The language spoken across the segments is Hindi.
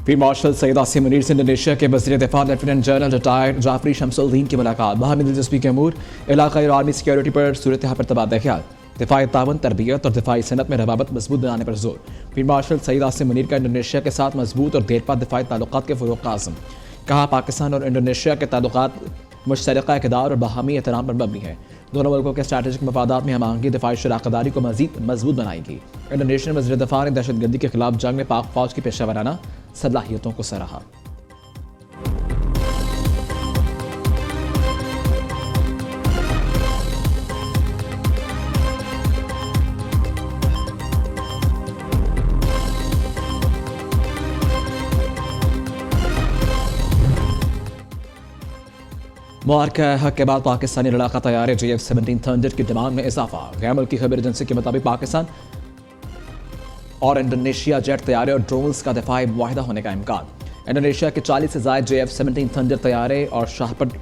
फील्ड मार्शल सैयद आसिम मुनीर से इंडोनेशिया के वज़ीर दिफा lieutenant general retired Sjafrie Sjamsoeddin की मुलाकात। बाहमी दिलचस्पी के अमूर, इलाक़ाई और आर्मी सिक्योरिटी पर सूरत हाल पर तबादला ख्याल, दिफाई तावन, तरबियत और दिफाई सनत में रवाबत मजबूत बनाने पर जोर। फील्ड मार्शल सैयद आसिम मुनीर का इंडोनेशिया के साथ मजबूत और देरपा दिफाई ताल्लुकात के फ़रोग़ का आज़म। कहा, पाकिस्तान और इंडोनेशिया के ताल्लुकात मुश्तरका इक़दार और बाहमी एहतराम पर मबनी है। दोनों मुल्कों के स्ट्रैटेजिक मफादात में हम आहंगी दिफाई शराकतदारी को मज़ीद मजबूत बनाएगी। इंडोनेशियन वज़ीर दिफा ने दहशतगर्दी के खिलाफ जंग में पाक फ़ौज की पेशेवराना सलाहियतों को सराहा। मुआरका हक के बाद पाकिस्तानी लड़ाका तैयारे JF-17 थंडर की डिमांड में इजाफा। गैर मुल्की खबर एजेंसी के मुताबिक पाकिस्तान और इंडोनेशिया जेट तैयारे और ड्रोन्स का दिफाई मुआहिदा होने का इम्कान। इंडोनेशिया के 40 से ज़ायद JF-17 थंडर तैयारे और शाहपट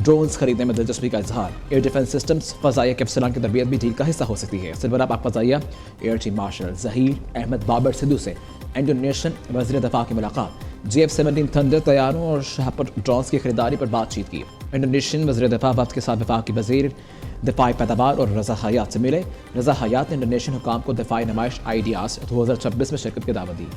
ड्रोन्स खरीदने में दिलचस्पी का इजहार। एयर डिफेंस सिस्टम्स फ़ज़ाइया के अफसरान की तरबियत भी डील का हिस्सा हो सकती है। सरबराह पाक फ़ज़ाइया air chief marshal Zaheer Ahmed Babar Sidhu से इंडोनेशियन वज़ीर दिफा की मुलाकात। JF-17 थंडर तैयारों और शाहपट ड्रोन्स की खरीदारी पर बातचीत की। इंडोनेशियन वज़ीर दिफा वक्त के साथ वफाकी वज़ीर दिफाई पैदावार और रज़ा हयात से मिले। रज़ा हयात ने इंडोनेशियन हुकाम को दिफाई नुमाइश आइडियाज़ 2026 में शिरकत की दावत दी।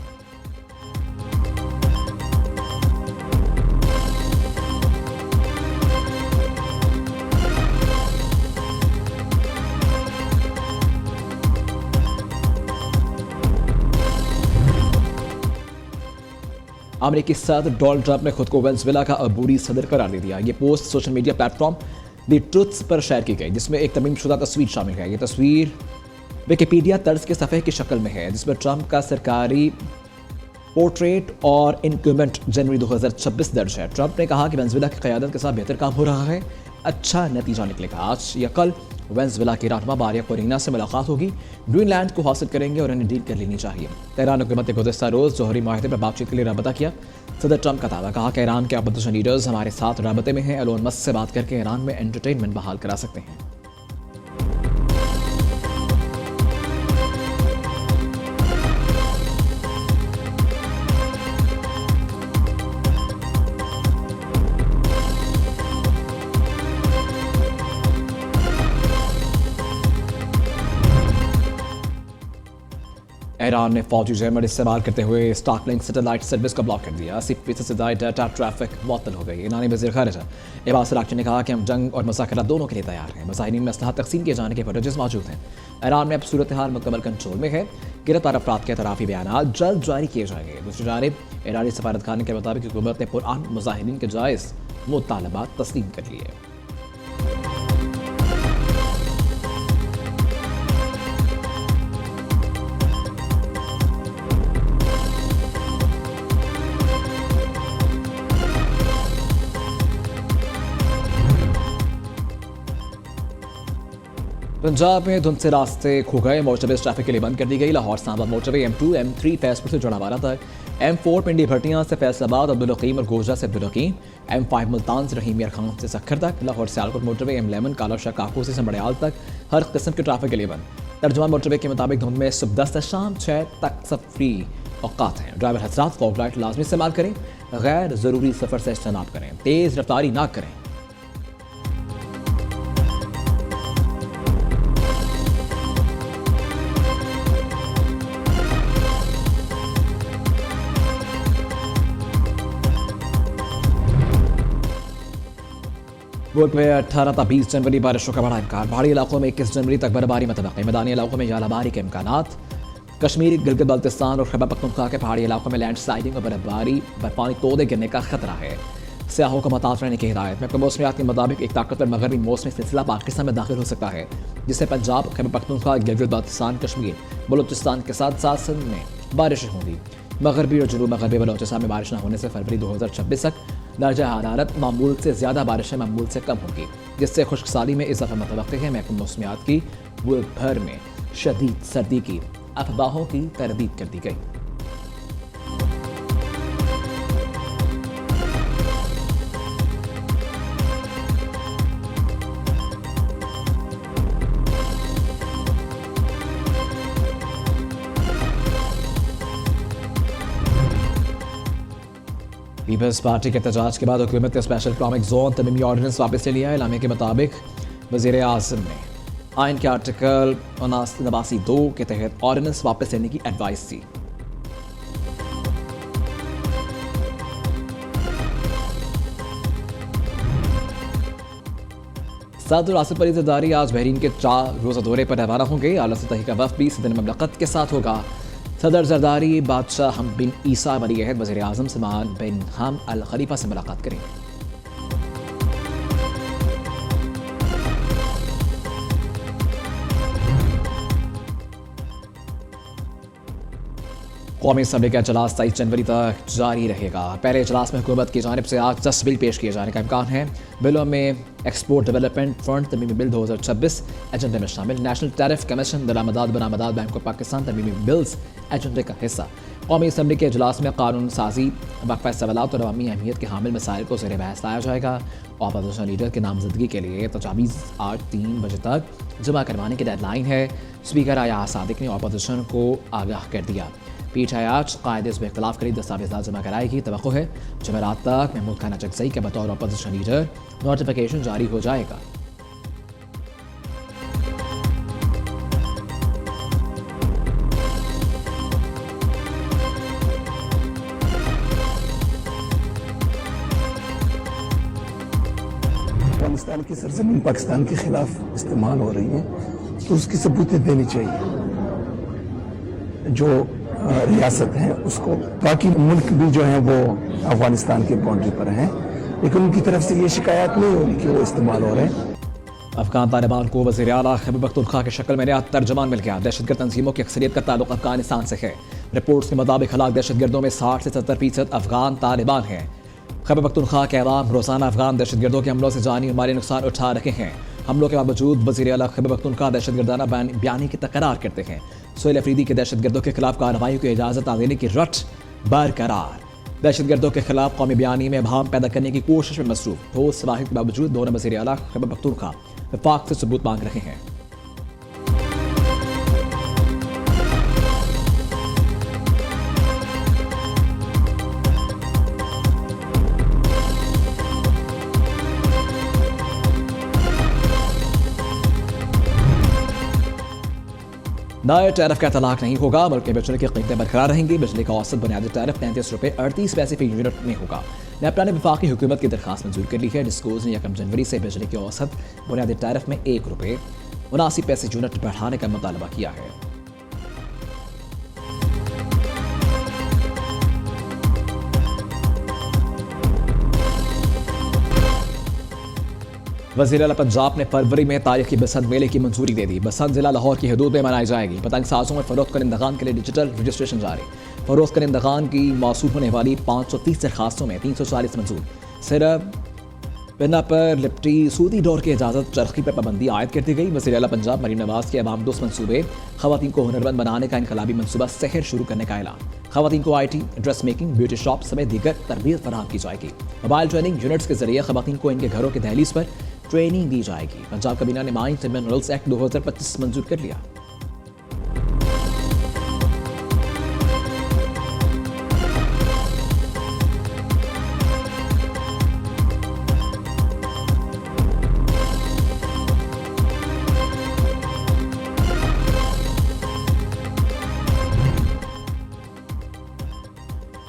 अमेरिकी सदर डोनाल्ड ट्रंप ने खुद को वेनेजुएला का अबूरी सदर करार दे दिया। ये post social media platform the truth पर शेयर की गई, जिसमें एक तरमीमशुदा तस्वीर शामिल है। ये तस्वीर विकिपीडिया तर्ज के सफ़े की शक्ल में है, जिसमें ट्रंप का सरकारी पोर्ट्रेट और इंक्रीमेंट जनवरी 2026 दर्ज है। ट्रंप ने कहा कि वेनेजुएला की क़यादत के साथ बेहतर काम हो रहा है, अच्छा नतीजा निकलेगा। आज या कल वेनेजुएला की रहनुमा बारिया कोरिना से मुलाकात होगी, ग्रीनलैंड को हासिल करेंगे और इन्हें डील कर लेनी चाहिए। तेहरान हुकूमत ने गुज़श्ता रोज़ जौहरी माहिदे पर बातचीत के लिए रब्ता किया। सदर ट्रंप का दावा, कहा कि ईरान के अपोजिशन लीडर्स हमारे साथ राबते में हैं, एलोन मस्क से बात करके ईरान में एंटरटेनमेंट बहाल करा सकते हैं। ईरान ने फौजी जैमर इस्तेमाल करते हुए स्टारलिंक सैटेलाइट सर्विस को ब्लॉक कर दिया। 80% से ज़्यादा डाटा ट्रैफिक मुअत्तल हो गई। ईरानी वज़ीर ख़ारिजा अब्बास अराग़ची ने कहा कि हम जंग और मुज़ाकरात दोनों के लिए तैयार हैं। मुज़ाहिरीन में असलहा तक़सीम किए जाने के फुटेजेस मौजूद हैं। ईरान में अब सूरत हाल मुकम्मल कंट्रोल में है। गिरफ्तार अफराद के एतराफ़ी बयान जल्द जारी किए जाएंगे। दूसरी जानिब ईरानी सफारतखाने के मुताबिक हुकूमत ने पुरअमन मुज़ाहिरीन के जायज़ मुतालबात तस्लीम कर लिए। पंजाब में धुंध से रास्ते खो गए, मोटरवे ट्रैफिक के लिए बंद कर दी गई। Lahore Islamabad motorway M2 M3 Faizpur से जड़ावाला तक, M4 पिंडी भटियां से फैसलाबाद अब्दुल हकीम और गोजा से अब्दुल हकीम, M5 मुल्तान से रहीम यार खान से सखर तक, लाहौर सियालकोट मोटरवे M11 काला शाह काकू से समड़ियाल तक हर किस्म के ट्रैफिक के लिए बंद। तर्जुमान मोटरवे के मुताबिक धुंध में सुबह 10 से शाम 6 तक सफरी औकात हैं। ड्राइवर हजरात फॉग लाइट लाजमी इस्तेमाल करें, गैर ज़रूरी सफ़र से इज्तनाब करें, तेज़ रफ्तारी ना करें। मुल्क में 18 ta 20 जनवरी बारिशों का बड़ा इम्कान। पहाड़ी इलाकों में 21 जनवरी तक बर्फबारी मतवक्की। मैदानी इलाकों में यालाबारी के इम्कानात। कश्मीर, गिलगित बल्तिस्तान और खैबर पख्तूनख्वा के पहाड़ी इलाकों में लैंडस्लाइडिंग और बर्फबारी, बर्फानी तोदे गिरने का खतरा है। सियाहों को महतात रहने की हिदायत। महकमा मौसमियात के मुताबिक एक ताकतवर मगरबी मौसमी सिलसिला पाकिस्तान में दाखिल हो सकता है, जिससे पंजाब, खैबर पख्तूनख्वा, गिलगित बल्तिस्तान, कश्मीर, बलूचिस्तान के साथ साथ सिंध में बारिशें होंगी। मगरबी और जुनूब मगरबी बलूचिस्तान में बारिश न होने से फरवरी 2026 तक दर्जा हरारत मामूल से ज़्यादा, बारिशें मामूल से कम होंगी, जिससे खुश्कसाली में इजाफा मुतवक्किल है। महकमा मौसमियात की मुल्क भर में शदीद सर्दी की अफवाहों की तरदीद कर दी गई। पीपल्स पार्टी के एहतजाज के बाद हुकूमत ने स्पेशल इकनॉमिक जोन तमीमी ऑर्डिनेंस वापस ले लिया है। इलामे के मुताबिक वज़ीर आज़म ने आइन के आर्टिकल 89(2) के तहत ऑर्डिनेंस वापस लेने की एडवाइस दी। सदर आसिफ अली ज़रदारी आज बहरीन के 4 रोज़ा दौरे पर रवाना होंगे। आला सतही का वफ़द भी सदर ममलकत के साथ होगा। सदर ज़रदारी बादशाह हम बिन ईसा वली अहद वज़ीर आज़म सलमान बिन हम अल खलीफा से मुलाकात करेंगे। कौमी असम्बली का इजलास 23 जनवरी तक जारी रहेगा। पहले इजलास में हुकूमत की जानिब से आज 10 बिल पेश किए जाने का इम्कान है। बिलों में एक्सपोर्ट डेवलपमेंट फंड तमीमी बिल 2026 एजेंडे में शामिल, नेशनल टैरिफ कमीशन, दरामदात बरामदात बैंक ऑफ पाकिस्तान तमीमी बिल्स एजेंडे का हिस्सा। कौमी असम्बली के इजलास में कानून साजी, वक्फा सवालात और अवामी अहमियत के हामिल मसाइल को ज़ेर बहस लाया जाएगा। अपोजिशन लीडर के नामजदगी के लिए तजावीज़ आज 3 बजे तक जमा करवाने की डेडलाइन है। स्पीकर आया सादिक ने अपोजिशन को आगाह कर दिया। पीठ आज कायदे में इख्तलाफ करी दस्तावेज़ात जमा कराएगी। तवक्को है जमेरात तक महमूद खान चकजई के बतौर अपोजिशन लीडर नोटिफिकेशन जारी हो जाएगा। अफगानिस्तान की सरजमीन पाकिस्तान के खिलाफ इस्तेमाल हो रही है तो उसकी सबूतें देनी चाहिए। जो रियासत है उसको, बाकी मुल्क भी जो है वो अफगानिस्तान के बाउंड्री पर हैं, लेकिन उनकी तरफ से ये शिकायत नहीं होगी कि वो इस्तेमाल हो रहे हैं। अफगान तालिबान को वज़ीर आला खैबर पख्तूनख्वा की शक्ल में नया तर्जमान मिल गया। दहशतगर्द तंजीमों की अक्सरियत का ताल्लुक अफगानिस्तान से है। रिपोर्ट्स के मुताबिक हलाक दहशतगर्दों में 60 से 70% अफगान तालिबान हैं। खैबर पख्तूनख्वा के अवाम रोजाना अफगान दहशतगर्दों के हमलों से जानी और माली नुकसान उठा रहे हैं। हमलों के बावजूद वज़ीर आला खैबर पख्तूनख्वा दहशतगर्दाना बयानी की तकरार करते हैं। सोहेल अफरीदी के दहशतगर्दों के खिलाफ कार्रवाई की इजाज़त देने की रट बरकरार। दहशतगर्दों के खिलाफ कौमी बयानी में अभाम पैदा करने की कोशिश में मसरूफ। ठोस सलाहियत के बावजूद दोनों वज़ीर आला खैबर पख्तूनख्वा वफाक से सबूत मांग रहे हैं। नए टैरिफ का तलाक नहीं होगा। मुल्क में बिजली की कीमतें बरकरार रहेंगी। बिजली का औसत बुनियादी टैरिफ 33 रुपये 38 पैसे फी यूनिट में होगा। नेपला ने वफाकी हुकूमत की दरखास्त मंजूर कर ली है। डिस्कोज ने 1 जनवरी से बिजली के औसत बुनियादी टैरिफ में 1 रुपये 79 पैसे यूनिट बढ़ाने का मुतालबा किया है। वज़ीर आला पंजाब ने फरवरी में तारीखी बसंत मेले की मंजूरी दे दी। बसंत जिला लाहौर की हदूद में मनाई जाएगी। पतंग साजों में फरोख्त करंदगान के लिए डिजिटल रजिस्ट्रेशन जारी। फरोख्त करंदगान की मौसूल होने वाली 530 दरखास्तों में 340 मंजूर। सिर्फ पिना पर लिपटी सूती डोर की इजाज़त, चरखी पर पाबंदी आयद कर दी गई। वज़ीर आला पंजाब मरीम नवाज के अवाम दोस्त मनसूबे, खवातीन को हुनरमंद बनाने का इनकलाबी मनसूबा सहर शुरू करने का ऐलान। खवातीन को IT, dress making, beauty shop समेत दीगर तरबियत फराहम की जाएगी। मोबाइल ट्रेनिंग यूनिट्स के जरिए खवातीन को इनके घरों की दहलीज पर ट्रेनिंग दी जाएगी। पंजाब कैबिनेट ने माइंस एंड मिनरल्स एक्ट 2025 मंजूर कर लिया।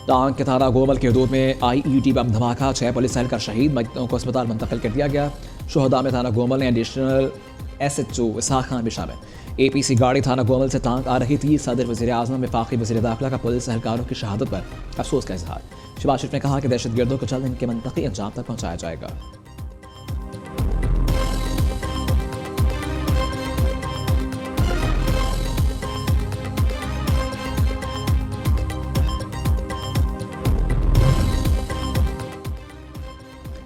टांग के थाना गोमल की हदूद में IED बम धमाका, 6 पुलिस एहलकार शहीद, मरीजों को अस्पताल मुंतकिल कर दिया गया। शुहदा में थाना गोमल ने एडिशनल SHO इसहाक खान भी शामिल। APC गाड़ी थाना गोमल से टांग आ रही थी। सदर वज़ीर आज़म वफाकी वज़ीर दाखिला का पुलिस एहलकारों की शहादत पर अफसोस का इजहार। शहबाज शरीफ ने कहा कि दहशतगर्दों को जल्द इनके मंतकी अंजाम तक पहुँचाया जाएगा।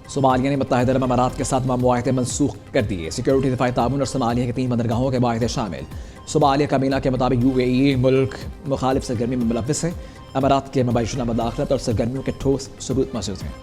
सोमालिया ने मुत्तहिदा अरब अमारात के साथ मुआहदे मनसूख कर दिए। सिक्योरिटी, दिफाई ताउन और सोमालिया के 3 बंदरगाहों के मुआहदे शामिल। सोमालिया काबीना के मुताबिक UAE मुल्क मुखालिफ सरगर्मी में मुलव्वस है। अमारात के मबाइशुना मदाखलत और सरगर्मियों के ठोस सबूत मौजूद हैं।